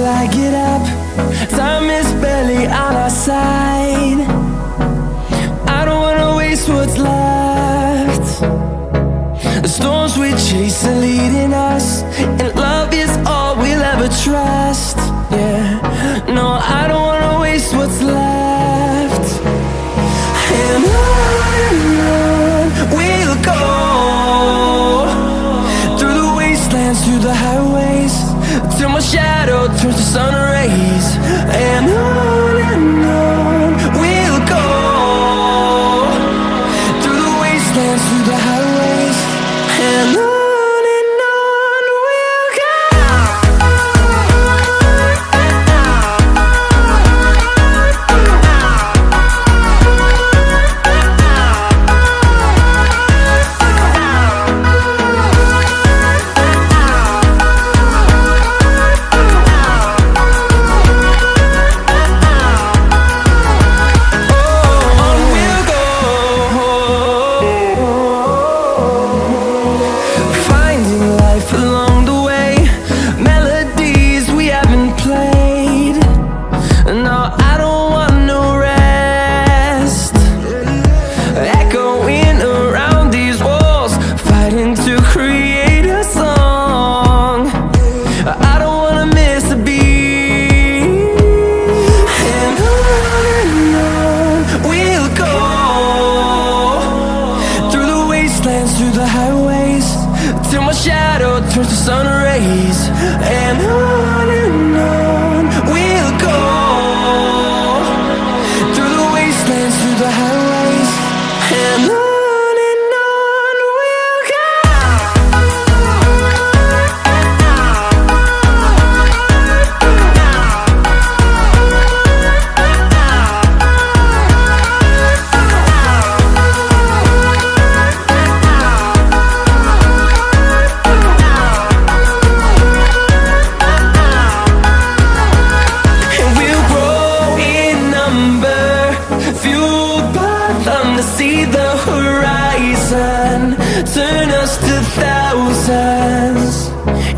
till I get up. Time is barely on our side. I don't wanna waste what's left. The storms we chase are leading us, and love is all we'll ever trust. Yeah, no, I don't wanna waste what's left. And on we'll go, through the wastelands, through the highways, till my shadow turns to sun rays. And on we'll go, through the wastelands, through the highways, and on we'll go. Through the highways, till my shadow turns to sun rays. And on we'll go, through the wastelands, through the highways, and on we'll go. See the horizon turn us to thousands,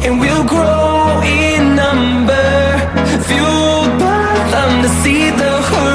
and we'll grow in number, fueled by them to see the horizon.